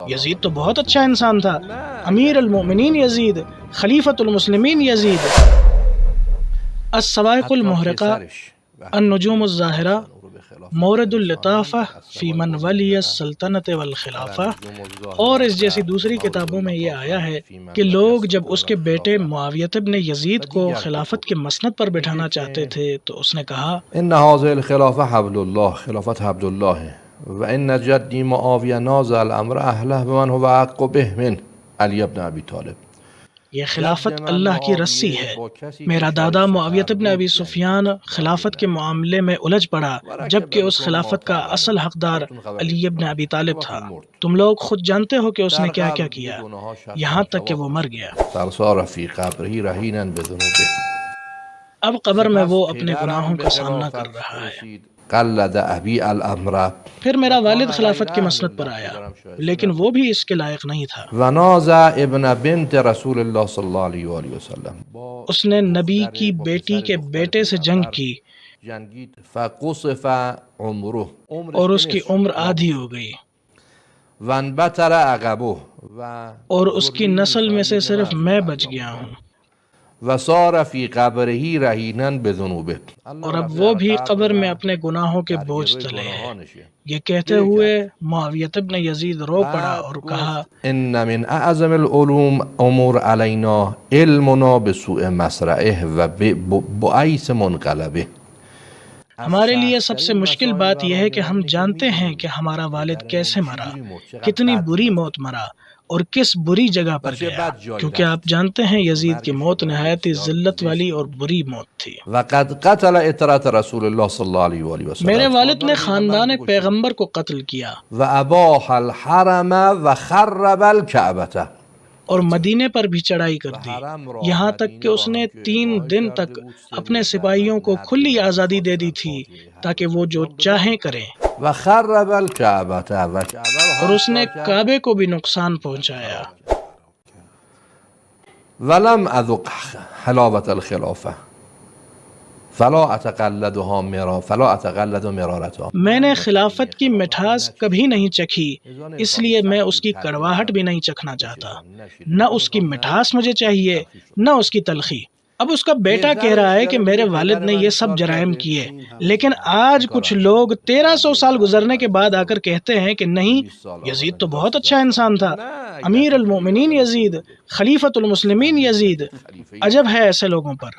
یزید تو بہت اچھا انسان تھا، امیر المؤمنین یزید، خلیفۃ المسلمین یزید۔ الصواعق المحرقہ، النجوم الظاہرہ، مورد اللطافہ فی من ولی السلطنت والخلافہ، اور اس جیسی دوسری کتابوں میں یہ آیا ہے کہ لوگ جب اس کے بیٹے معاویہ ابن یزید کو خلافت کے مسند پر بٹھانا چاہتے تھے تو اس نے کہا ان هذه الخلافہ حبل اللہ، خلافت حبل اللہ ہے، وان جدی معاویہ نازع الامر اہلہ بمن هو احق به من علی بن ابی طالب۔ یہ خلافت اللہ کی رسی ہے، میرا دادا معاویہ ابن ابی سفیان خلافت کے معاملے میں الجھ پڑا جبکہ اس خلافت کا اصل حقدار علی ابن ابی طالب تھا۔ تم لوگ خود جانتے ہو کہ اس نے کیا کیا کیا، یہاں تک کہ وہ مر گیا۔ صار فی قبرہ رہینا بذنوبہ، اب قبر میں وہ اپنے گناہوں کا سامنا کر رہا ہے۔ قلد ابی الامر، پھر میرا والد خلافت کے مسند پر آیا لیکن وہ بھی اس کے لائق نہیں تھا۔ ونازع ابن بنت رسول اللہ صلی اللہ علیہ وآلہ وسلم، اس نے نبی کی بیٹی کے بیٹے سے جنگ کی فقصف عمرہ، اور اس کی عمر آدھی ہو گئی، وانبتر عقبہ، اور اس کی نسل میں سے صرف میں بچ گیا ہوں، وصار فی قبرہ رہینا بذنوبہ، اور اب وہ بھی قبر میں اپنے گناہوں کے بوجھ تلے ہے۔ یہ کہتے ہوئے معاویہ ابن یزید رو پڑا اور کہا ان من اعظم العلوم امور علینا علمنا بسوء مسرعہ و بئیس منقلبہ، ہمارے لیے سب سے مشکل بات یہ ہے کہ ہم جانتے ہیں کہ ہمارا والد کیسے مرا، کتنی بری موت مرا اور کس بری جگہ پر گیا، کیونکہ آپ جانتے ہیں یزید کی موت نہایت ہی ذلت والی اور بری موت تھی۔ وقد قتل اطرۃ رسول اللہ صلی اللہ علیہ وآلہ وسلم، میرے والد نے خاندان پیغمبر کو قتل کیا واباح الحرم وخرب الکعبۃ، اور مدینے پر بھی چڑھائی کر دی، یہاں تک کہ اس نے 3 دن تک اپنے سپاہیوں کو کھلی آزادی دے دی تھی تاکہ وہ جو چاہیں کریں، وخرب الکعبۃ، اور اس نے کعبے کو بھی نقصان پہنچایا۔ ولم اذق حلاوۃ الخلافہ فلا اتقلد مرارتها، میں نے خلافت کی مٹھاس کبھی نہیں چکھی، اس لیے میں اس کی کڑواہٹ بھی نہیں چکھنا چاہتا، نہ اس کی مٹھاس مجھے چاہیے نہ اس کی تلخی۔ اب اس کا بیٹا کہہ رہا ہے کہ میرے والد نے یہ سب جرائم کیے، لیکن آج کچھ لوگ 1300 سال گزرنے کے بعد آ کر کہتے ہیں کہ نہیں، یزید تو بہت اچھا انسان تھا، امیر المؤمنین یزید، خلیفۃ المسلمین یزید۔ عجب ہے ایسے لوگوں پر۔